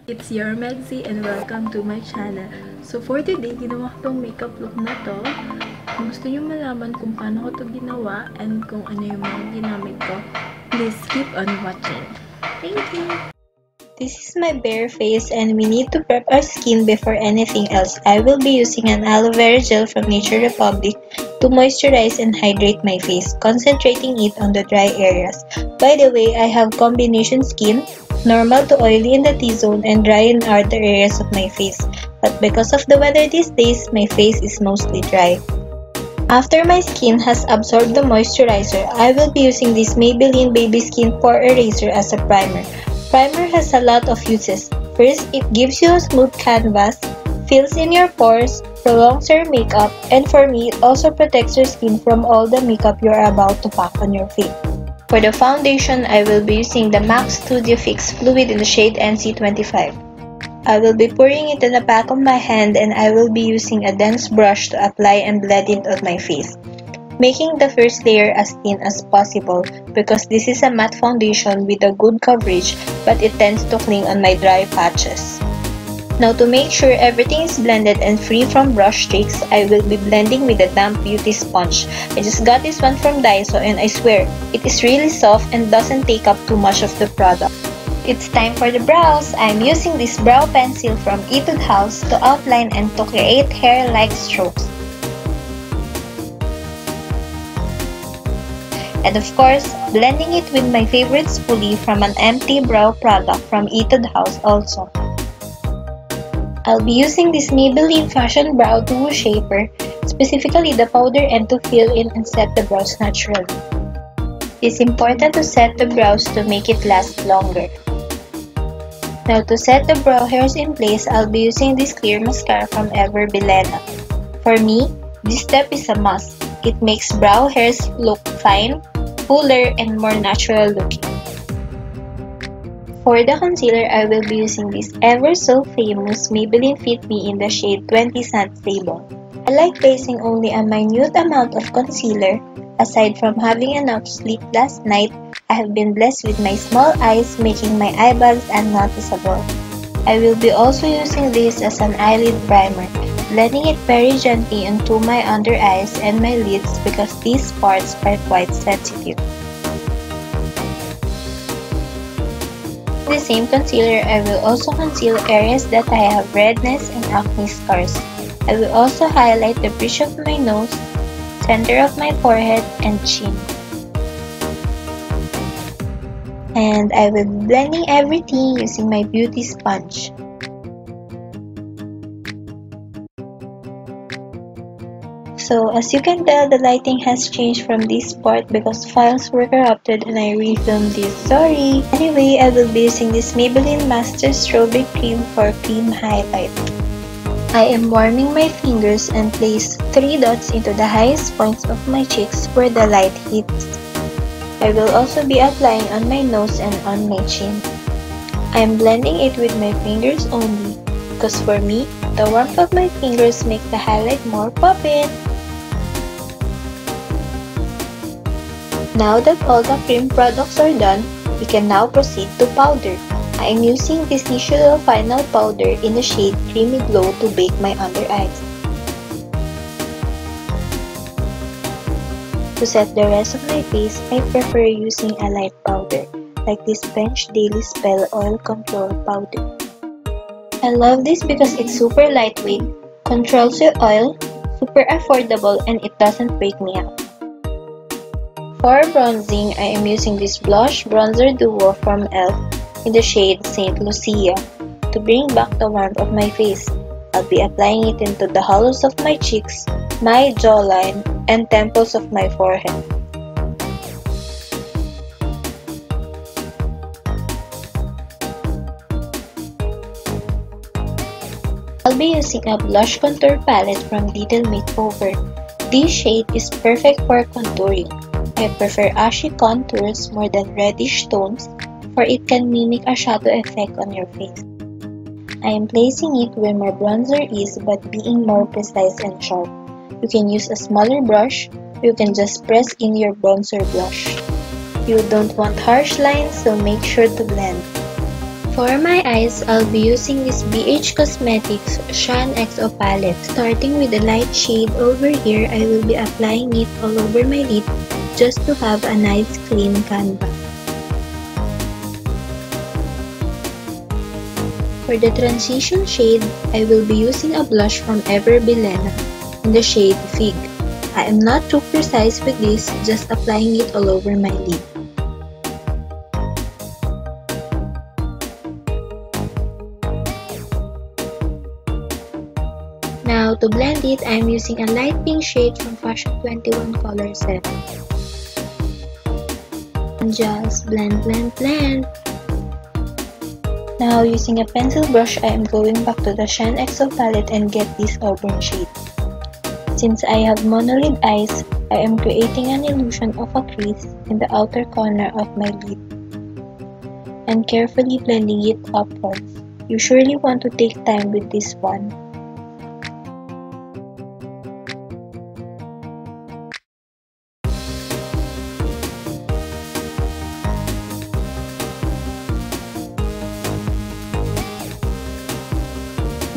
It's your Megzi and welcome to my channel. So for today, ginawa ko tong makeup look na to. Kung gusto nyo malaman kung paano ko to ginawa and kung ano yung mga ginamit ko, please keep on watching. Thank you! This is my bare face and we need to prep our skin before anything else. I will be using an aloe vera gel from Nature Republic to moisturize and hydrate my face, concentrating it on the dry areas. By the way, I have combination skin, normal to oily in the T-zone and dry in other areas of my face. But because of the weather these days, my face is mostly dry. After my skin has absorbed the moisturizer, I will be using this Maybelline Baby Skin Pore Eraser as a primer. Primer has a lot of uses. First, it gives you a smooth canvas, fills in your pores, prolongs your makeup, and for me, it also protects your skin from all the makeup you are about to pack on your face. For the foundation, I will be using the MAC Studio Fix Fluid in the shade NC25. I will be pouring it in the back of my hand and I will be using a dense brush to apply and blend it on my face, making the first layer as thin as possible because this is a matte foundation with a good coverage but it tends to cling on my dry patches. Now to make sure everything is blended and free from brush streaks, I will be blending with a damp beauty sponge. I just got this one from Daiso and I swear, it is really soft and doesn't take up too much of the product. It's time for the brows. I'm using this brow pencil from Etude House to outline and to create hair-like strokes. And of course, blending it with my favorite spoolie from an empty brow product from Etude House also. I'll be using this Maybelline Fashion Brow Duo Shaper, specifically the powder end to fill in and set the brows naturally. It's important to set the brows to make it last longer. Now to set the brow hairs in place, I'll be using this clear mascara from Everbilena. For me, this step is a must. It makes brow hairs look fine, fuller, and more natural looking. For the concealer, I will be using this ever so famous Maybelline Fit Me in the shade 20 Sand Sable. I like placing only a minute amount of concealer. Aside from having enough sleep last night, I have been blessed with my small eyes, making my eyebags unnoticeable. I will be also using this as an eyelid primer, blending it very gently into my under eyes and my lids because these parts are quite sensitive. With the same concealer, I will also conceal areas that I have redness and acne scars. I will also highlight the bridge of my nose, center of my forehead, and chin. And I will be blending everything using my beauty sponge. So as you can tell, the lighting has changed from this part because files were corrupted and I refilmed this, sorry. Anyway, I will be using this Maybelline Master Strobing Cream for cream highlight. I am warming my fingers and place 3 dots into the highest points of my cheeks where the light hits. I will also be applying on my nose and on my chin. I am blending it with my fingers only because for me, the warmth of my fingers make the highlight more poppin'. Now that all the cream products are done, we can now proceed to powder. I am using this Nichido Final Powder in the shade Creamy Glow to bake my under eyes. To set the rest of my face, I prefer using a light powder, like this Bench Daily Spell Oil Control Powder. I love this because it's super lightweight, controls your oil, super affordable, and it doesn't break me out. For bronzing, I am using this Blush Bronzer Duo from e.l.f. in the shade Saint Lucia to bring back the warmth of my face. I'll be applying it into the hollows of my cheeks, my jawline, and temples of my forehead. I'll be using a blush contour palette from Little Makeover. This shade is perfect for contouring. I prefer ashy contours more than reddish tones for it can mimic a shadow effect on your face. I am placing it where my bronzer is but being more precise and sharp. You can use a smaller brush, or you can just press in your bronzer blush. You don't want harsh lines, so make sure to blend. For my eyes, I'll be using this BH Cosmetics Shaaanxo palette. Starting with the light shade over here, I will be applying it all over my lid just to have a nice clean canvas. For the transition shade, I will be using a blush from Everbilena in the shade Fig. I am not too precise with this, just applying it all over my lid. Now to blend it, I am using a light pink shade from Fashion21 Color Set. And just blend, blend, blend. Now using a pencil brush, I am going back to the Shaaanxo palette and get this auburn shade. Since I have monolid eyes, I am creating an illusion of a crease in the outer corner of my lid and carefully blending it upwards. You surely want to take time with this one.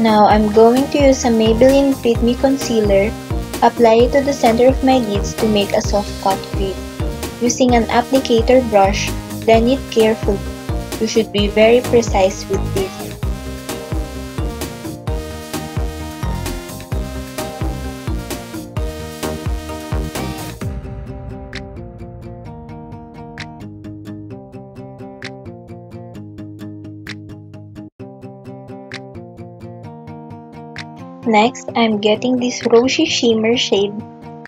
Now I'm going to use a Maybelline Fit Me Concealer, apply it to the center of my lids to make a soft cut crease. Using an applicator brush, blend it carefully. You should be very precise with this. Next, I'm getting this rosy shimmer shade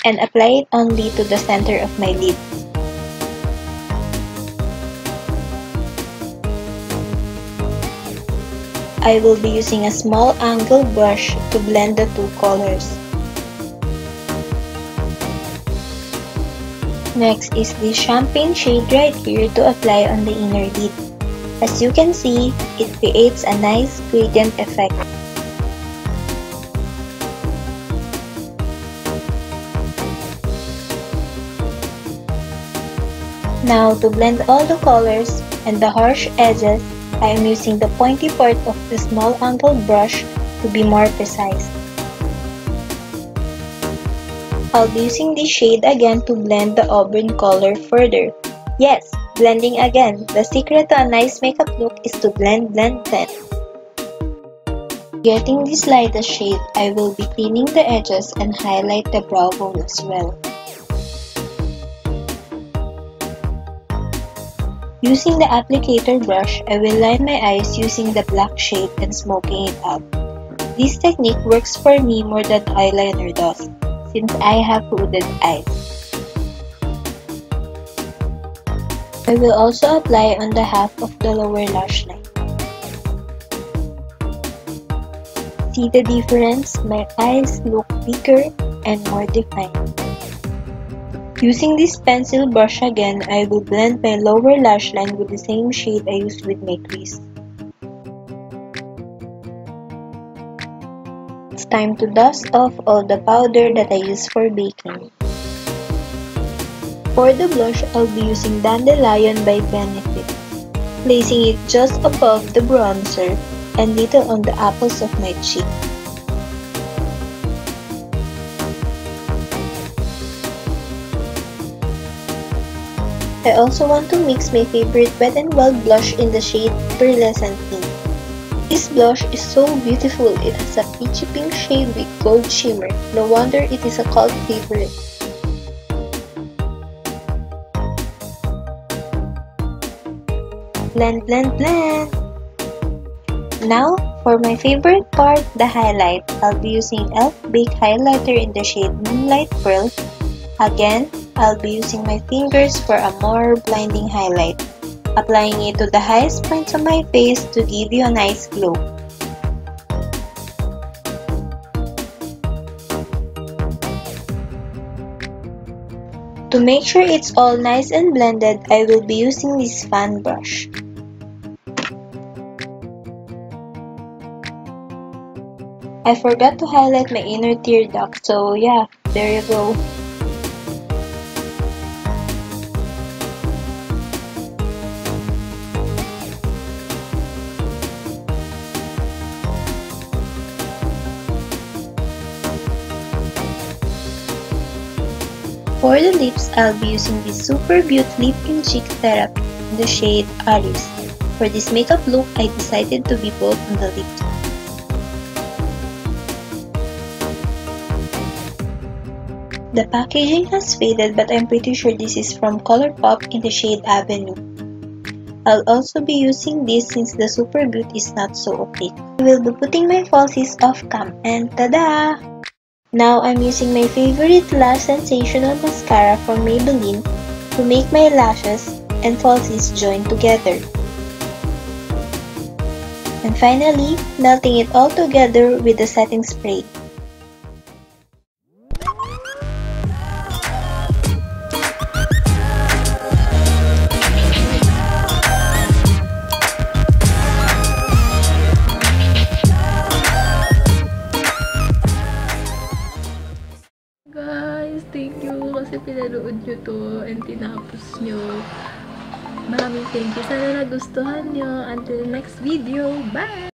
and apply it only to the center of my lids. I will be using a small angle brush to blend the two colors. Next is this champagne shade right here to apply on the inner lid. As you can see, it creates a nice gradient effect. Now to blend all the colors and the harsh edges, I am using the pointy part of the small angled brush to be more precise. I'll be using this shade again to blend the auburn color further. Yes, blending again. The secret to a nice makeup look is to blend, blend, blend. Getting this lightest shade, I will be cleaning the edges and highlight the brow bone as well. Using the applicator brush, I will line my eyes using the black shade and smoking it out. This technique works for me more than eyeliner does, since I have hooded eyes. I will also apply on the half of the lower lash line. See the difference? My eyes look bigger and more defined. Using this pencil brush again, I will blend my lower lash line with the same shade I used with my crease. It's time to dust off all the powder that I use for baking. For the blush, I'll be using Dandelion by Benefit, placing it just above the bronzer and little on the apples of my cheek. I also want to mix my favorite Wet n Wild blush in the shade Pearlescent Pink. This blush is so beautiful. It has a peachy pink shade with gold shimmer. No wonder it is a cult favorite. Blend, blend, blend! Now, for my favorite part, the highlight. I'll be using e.l.f. Bake Highlighter in the shade Moonlight Pearls. Again, I'll be using my fingers for a more blinding highlight, applying it to the highest points of my face to give you a nice glow. To make sure it's all nice and blended, I will be using this fan brush. I forgot to highlight my inner tear duct, so yeah, there you go. For the lips, I'll be using this Sopperbeaute Lip and Cheek Therapy in the shade Aries. For this makeup look, I decided to be bold on the lips. The packaging has faded, but I'm pretty sure this is from Colourpop in the shade Avenue. I'll also be using this since the Sopperbeaute is not so opaque. I will be putting my falsies off cam and tada! Now I'm using my favorite Lash Sensational Mascara from Maybelline to make my lashes and falsies join together. And finally, melting it all together with the setting spray. Guys, thank you kasi pinanood nyo to and tinapos nyo. Maraming thank you. Sana nagustuhan nyo. Until next video. Bye!